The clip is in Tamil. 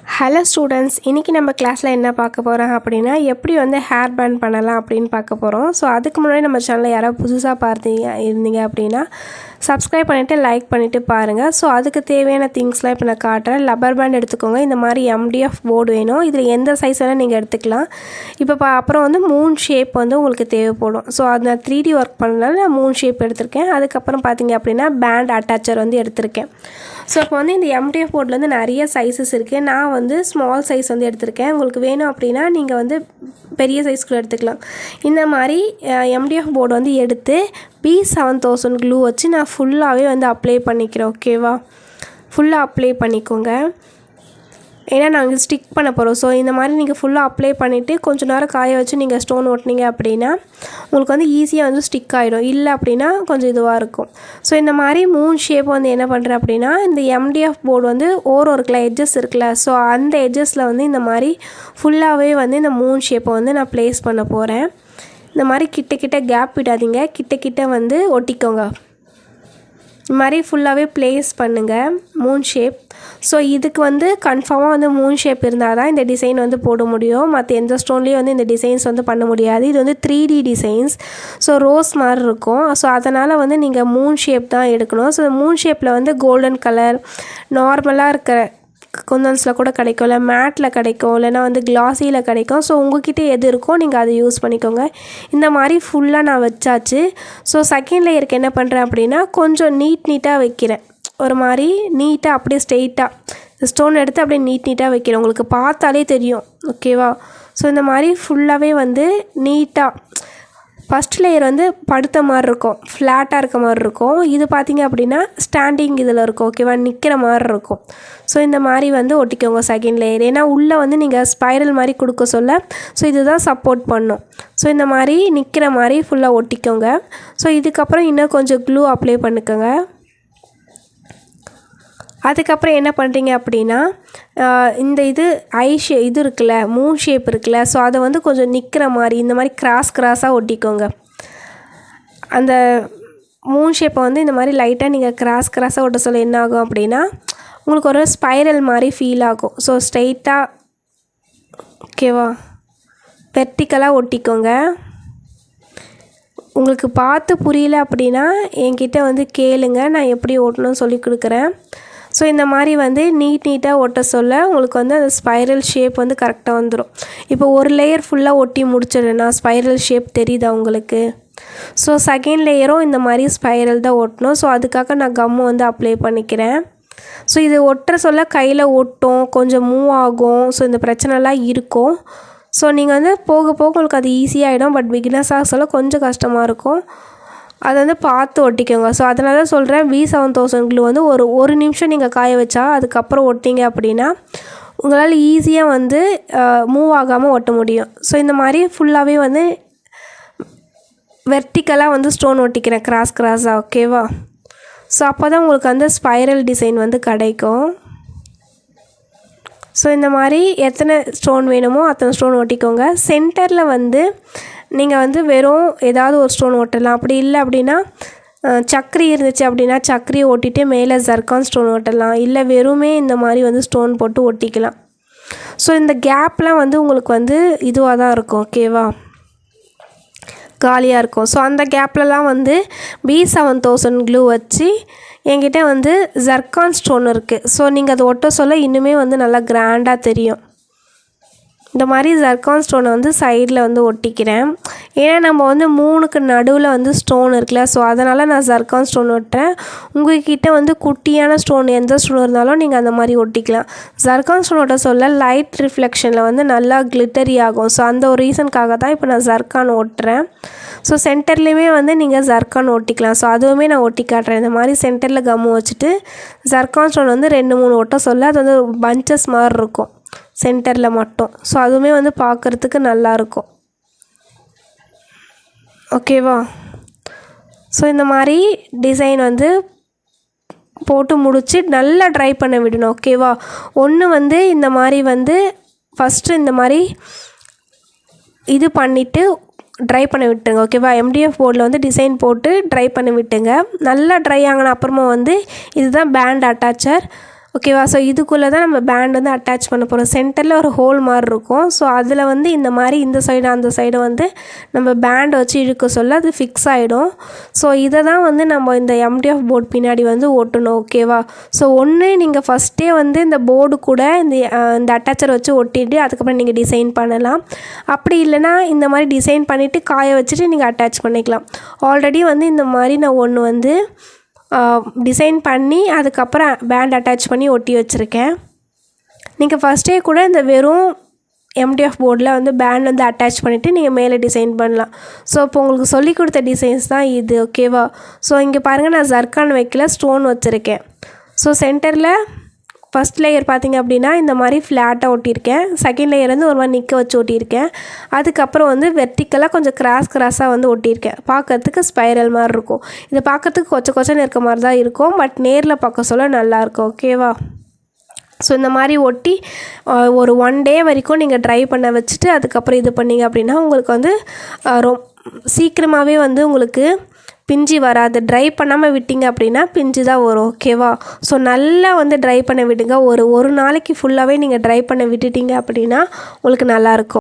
ஹலோ ஸ்டூடெண்ட்ஸ், இன்றைக்கி நம்ம கிளாஸில் என்ன பார்க்க போகிறோம் அப்படின்னா எப்படி வந்து ஹேர் பேண்ட் பண்ணலாம் அப்படின்னு பார்க்க போகிறோம். ஸோ அதுக்கு முன்னாடி நம்ம சேனலில் யாராவது புதுசாக இருந்தீங்க அப்படின்னா சப்ஸ்கிரைப் பண்ணிவிட்டு லைக் பண்ணிவிட்டு பாருங்கள். ஸோ அதுக்கு தேவையான திங்ஸ்லாம் இப்போ நான் காட்டுறேன். ரப்பர் பேண்ட் எடுத்துக்கோங்க. இந்த மாதிரி MDF போர்டு வேணும். இதில் எந்த சைஸ் வேணால் நீங்கள் எடுத்துக்கலாம். இப்போ அப்புறம் வந்து மூன் ஷேப் வந்து உங்களுக்கு தேவைப்படும். ஸோ அது நான் 3D ஒர்க் பண்ணனால நான் மூன் ஷேப் எடுத்திருக்கேன். அதுக்கப்புறம் பார்த்தீங்க அப்படின்னா பேண்ட் அட்டாச்சர் வந்து எடுத்திருக்கேன். ஸோ இப்போ வந்து இந்த MDF போர்டில் வந்து நிறைய சைஸஸ் இருக்குது. நான் வந்து ஸ்மால் சைஸ் வந்து எடுத்திருக்கேன். உங்களுக்கு வேணும் அப்படின்னா நீங்கள் வந்து பெரிய சைஸ் கூட எடுத்துக்கலாம். இந்த மாதிரி MDF போர்டு வந்து எடுத்து B7000 க்ளூ வச்சு நான் ஃபுல்லாகவே வந்து அப்ளை பண்ணிக்கிறேன். ஓகேவா, ஃபுல்லாக அப்ளை பண்ணிக்கோங்க. ஏன்னா நாங்கள் ஸ்டிக் பண்ண போகிறோம். ஸோ இந்த மாதிரி நீங்கள் ஃபுல்லாக அப்ளை பண்ணிவிட்டு கொஞ்சம் நேரம் காய வச்சு நீங்கள் ஸ்டோன் ஓட்டினீங்க அப்படின்னா உங்களுக்கு வந்து ஈஸியாக வந்து ஸ்டிக் ஆகிடும். இல்லை அப்படின்னா கொஞ்சம் இதுவாக இருக்கும். ஸோ இந்த மாதிரி மூன் ஷேப் வந்து என்ன பண்ணுறேன் அப்படின்னா இந்த MDF போர்டு வந்து இருக்குல்ல, எட்ஜஸ் இருக்குல்ல, ஸோ அந்த எட்ஜஸில் வந்து இந்த மாதிரி ஃபுல்லாகவே வந்து இந்த மூன் ஷேப்பை வந்து நான் ப்ளேஸ் பண்ண போகிறேன். இந்த மாதிரி கிட்ட கேப் விடாதீங்க, கிட்ட வந்து ஒட்டிக்கோங்க. இந்த மாதிரி ஃபுல்லாகவே ப்ளேஸ் பண்ணுங்கள் மூன் ஷேப். ஸோ இதுக்கு வந்து கன்ஃபார்மாக வந்து மூன் ஷேப் இருந்தால் தான் இந்த டிசைன் வந்து போட முடியும். மற்ற எந்த ஸ்டோன்லேயும் வந்து இந்த டிசைன்ஸ் வந்து பண்ண முடியாது. இது வந்து 3D டிசைன்ஸ். ஸோ ரோஸ் மாதிரி இருக்கும். ஸோ அதனால் வந்து நீங்கள் மூன் ஷேப் தான் எடுக்கணும். ஸோ மூன் ஷேப்பில் வந்து கோல்டன் கலர் நார்மலாக இருக்கிற குந்தன்ஸில் கூட கிடைக்கும், இல்லை மேட்டில் கிடைக்கும், இல்லைனா வந்து கிளாஸியில் கிடைக்கும். ஸோ உங்கள்கிட்ட எது இருக்கோ நீங்கள் அதை யூஸ் பண்ணிக்கோங்க. இந்த மாதிரி ஃபுல்லாக நான் வச்சாச்சு. ஸோ செகண்ட் லேயருக்கு என்ன பண்ணுறேன் அப்படின்னா கொஞ்சம் நீட்டாக வைக்கிறேன். ஒரு மாதிரி நீட்டாக அப்படியே ஸ்ட்ரெயிட்டாக ஸ்டோன் எடுத்து அப்படியே நீட்டாக வைக்கிறேன். உங்களுக்கு பார்த்தாலே தெரியும். ஓகேவா, ஸோ இந்த மாதிரி ஃபுல்லாகவே வந்து நீட்டாக ஃபஸ்ட் லேயர் வந்து படுத்த மாதிரி இருக்கும், ஃப்ளாட்டாக இருக்க மாதிரி இருக்கும். இது பார்த்திங்க அப்படின்னா ஸ்டாண்டிங் இதில் இருக்கும். ஓகேவா, நிற்கிற மாதிரி இருக்கும். ஸோ இந்த மாதிரி வந்து ஒட்டிக்கோங்க செகண்ட் லேயர். ஏன்னா உள்ளே வந்து நீங்கள் ஸ்பைரல் மாதிரி கொடுக்க சொல்ல ஸோ இதுதான் சப்போர்ட் பண்ணும். ஸோ இந்த மாதிரி நிற்கிற மாதிரி ஃபுல்லாக ஒட்டிக்கோங்க. ஸோ இதுக்கப்புறம் இன்னும் கொஞ்சம் க்ளூ அப்ளை பண்ணிக்கோங்க. அதுக்கப்புறம் என்ன பண்ணுறீங்க அப்படின்னா இந்த இது இருக்குல்ல, மூன் ஷேப் இருக்குல்ல, ஸோ அதை வந்து கொஞ்சம் நிற்கிற மாதிரி இந்த மாதிரி கிராஸாக ஒட்டிக்கோங்க. அந்த மூன் ஷேப்பை வந்து இந்த மாதிரி லைட்டாக நீங்கள் கிராஸாக ஒட்ட சொல்ல என்ன ஆகும் அப்படின்னா உங்களுக்கு ஒரு ஸ்பைரல் மாதிரி ஃபீல் ஆகும். ஸோ ஸ்ட்ரெயிட்டாக ஓகேவா வெர்டிக்கலாக ஒட்டிக்கோங்க. உங்களுக்கு பார்த்து புரியல அப்படின்னா என்கிட்ட வந்து கேளுங்க, நான் எப்படி ஓட்டணும்னு சொல்லி கொடுக்குறேன். ஸோ இந்த மாதிரி வந்து நீட்டாக ஒட்ட சொல்ல உங்களுக்கு வந்து அந்த ஸ்பைரல் ஷேப் வந்து கரெக்டாக வந்துடும். இப்போ ஒரு லேயர் ஃபுல்லாக ஒட்டி முடிச்சிடுறேன்னா ஸ்பைரல் ஷேப் தெரியுதா உங்களுக்கு? ஸோ செகண்ட் லேயரும் இந்த மாதிரி ஸ்பைரல் தான் ஒட்டணும். ஸோ அதுக்காக நான் கம்மு வந்து அப்ளை பண்ணிக்கிறேன். ஸோ இது ஒட்டுற சொல்ல கையில் ஒட்டும், கொஞ்சம் மூவ் ஆகும். ஸோ இந்த பிரச்சனைலாம் இருக்கும். ஸோ நீங்கள் வந்து போக உங்களுக்கு அது ஈஸியாகிடும். பட் பிகினர்ஸாக சொல்ல கொஞ்சம் கஷ்டமாக இருக்கும். அதை வந்து பார்த்து ஒட்டிக்கோங்க. ஸோ அதனால தான் சொல்கிறேன் B7000 க்ளூ வந்து ஒரு நிமிஷம் நீங்கள் காய வச்சா அதுக்கப்புறம் ஒட்டிங்க அப்படின்னா உங்களால் ஈஸியாக வந்து மூவ் ஆகாமல் ஒட்ட முடியும். ஸோ இந்த மாதிரி ஃபுல்லாகவே வந்து வெர்டிக்கலாக வந்து ஸ்டோன் ஒட்டிக்கிறேன் கிராஸாக. ஓகேவா, ஸோ அப்போ தான் உங்களுக்கு அந்த ஸ்பைரல் டிசைன் வந்து கிடைக்கும். ஸோ இந்த மாதிரி எத்தனை ஸ்டோன் வேணுமோ அத்தனை ஸ்டோன் ஒட்டிக்கோங்க. சென்டரில் வந்து நீங்கள் வந்து வெறும் ஏதாவது ஒரு ஸ்டோன் ஒட்டலாம். அப்படி இல்லை அப்படின்னா சக்கரி இருந்துச்சு அப்படின்னா சக்கரியை ஒட்டிட்டு மேலே ஜர்கான் ஸ்டோன் ஒட்டலாம். இல்லை வெறுமே இந்த மாதிரி வந்து ஸ்டோன் போட்டு ஒட்டிக்கலாம். ஸோ இந்த கேப்லாம் வந்து உங்களுக்கு வந்து இதுவாக தான் இருக்கும். ஓகேவா, காலியாக இருக்கும். ஸோ அந்த கேப்லலாம் வந்து B7000 க்ளூ வச்சு என்கிட்ட வந்து ஜர்கான் ஸ்டோன் இருக்குது. ஸோ நீங்கள் அதை ஒட்ட சொல்ல இன்னுமே வந்து நல்லா கிராண்டாக தெரியும். இந்த மாதிரி ஜர்கான் ஸ்டோனை வந்து சைடில் வந்து ஒட்டிக்கிறேன். ஏன்னா நம்ம வந்து மூணுக்கு நடுவில் வந்து ஸ்டோன் இருக்குல்ல, ஸோ அதனால் நான் ஜர்கான் ஸ்டோன் ஒட்டுறேன். உங்கள்கிட்ட வந்து குட்டியான ஸ்டோன் எந்த ஸ்டோன் இருந்தாலும் நீங்கள் அந்த மாதிரி ஒட்டிக்கலாம். ஜர்கான் ஸ்டோன் ஒட்ட சொல்ல லைட் ரிஃப்ளெக்ஷனில் வந்து நல்லா கிளிட்டரி ஆகும். ஸோ அந்த ஒரு ரீசனுக்காக தான் இப்போ நான் ஜர்கான் ஒட்டுறேன். ஸோ சென்டர்லேயுமே வந்து நீங்கள் ஜர்கான் ஒட்டிக்கலாம். ஸோ அதுவுமே நான் ஒட்டி காட்டுறேன். இந்த மாதிரி சென்டரில் கம்மு வச்சுட்டு ஜர்கான் ஸ்டோன் வந்து 2-3 ஒட்ட சொல்ல அது வந்து பஞ்சஸ் மாதிரி இருக்கும் சென்டரில் மட்டும். ஸோ அதுவுமே வந்து பார்க்குறதுக்கு நல்லாயிருக்கும். ஓகேவா, ஸோ இந்த மாதிரி டிசைன் வந்து போட்டு முடித்து நல்லா ட்ரை பண்ண விடணும். ஓகேவா, ஒன்று வந்து இந்த மாதிரி வந்து ஃபஸ்ட்டு இந்த மாதிரி இது பண்ணிவிட்டு ட்ரை பண்ண விட்டுங்க. ஓகேவா, MDF போர்டில் வந்து டிசைன் போட்டு ட்ரை பண்ணி விட்டுங்க. நல்லா ட்ரை ஆகின அப்புறமா வந்து இதுதான் பேண்ட் அட்டாச்சர். ஓகேவா. ஸோ இதுக்குள்ளே தான் நம்ம பேண்ட் வந்து அட்டாச் பண்ண போகிறோம். சென்டரில் ஒரு ஹோல் மாதிரி இருக்கும். ஸோ அதில் வந்து இந்த மாதிரி இந்த சைடு அந்த சைடு வந்து நம்ம பேண்ட் வச்சு இழுக்க சொல்ல அது ஃபிக்ஸ் ஆகிடும். ஸோ இதை தான் வந்து நம்ம இந்த எம்டிஎஃப் போர்டு பின்னாடி வந்து ஒட்டணும். ஓகேவா. ஸோ ஒன்று நீங்கள் ஃபஸ்ட்டே வந்து இந்த போர்டு கூட இந்த அட்டாச்சர் வச்சு ஒட்டிட்டு அதுக்கப்புறம் நீங்கள் டிசைன் பண்ணலாம். அப்படி இல்லைனா இந்த மாதிரி டிசைன் பண்ணிவிட்டு காய வச்சுட்டு நீங்கள் அட்டாச் பண்ணிக்கலாம். ஆல்ரெடி வந்து இந்த மாதிரி நான் ஒன்று வந்து டிசைன் பண்ணி அதுக்கப்புறம் பேண்ட் அட்டாச் பண்ணி ஒட்டி வச்சுருக்கேன். நீங்கள் ஃபஸ்ட்டே கூட இந்த வெறும் எம்டிஎஃப் போர்டில் வந்து பேண்ட் வந்து அட்டாச் பண்ணிவிட்டு நீங்கள் மேலே டிசைன் பண்ணலாம். ஸோ இப்போ உங்களுக்கு சொல்லிக் கொடுத்த டிசைன்ஸ் தான் இது. ஓகேவா. ஸோ இங்கே பாருங்கள், நான் ஜர்கான் வைக்கல, ஸ்டோன் வச்சுருக்கேன். ஸோ சென்டரில் ஃபஸ்ட் லேயர் பார்த்திங்க அப்படின்னா இந்த மாதிரி ஃப்ளாட்டாக ஒட்டியிருக்கேன். செகண்ட் லேயர் வந்து ஒரு மாதிரி நிற்க வச்சு ஒட்டியிருக்கேன். அதுக்கப்புறம் வந்து வெர்டிக்கலாக கொஞ்சம் கிராஸாக வந்து ஒட்டியிருக்கேன். பார்க்கறதுக்கு ஸ்பைரல் மாதிரி இருக்கும். இது பார்க்கறதுக்கு கொச்சன்னு இருக்க மாதிரி தான் இருக்கும். பட் நேரில் பார்க்க சொல்ல நல்லாயிருக்கும். ஓகேவா. ஸோ இந்த மாதிரி ஒட்டி ஒரு 1 டே வரைக்கும் நீங்கள் ட்ரை பண்ண வச்சுட்டு அதுக்கப்புறம் இது பண்ணிங்க அப்படின்னா உங்களுக்கு வந்து சீக்கிரமாகவே வந்து உங்களுக்கு பிஞ்சு வராது. ட்ரை பண்ணாமல் விட்டிங்க அப்படின்னா பிஞ்சு தான் வரும். ஓகேவா. ஸோ நல்லா வந்து ட்ரை பண்ண விடுங்க. ஒரு நாளைக்கு ஃபுல்லாகவே நீங்கள் ட்ரை பண்ண விட்டுட்டிங்க அப்படின்னா உங்களுக்கு நல்லாயிருக்கும்.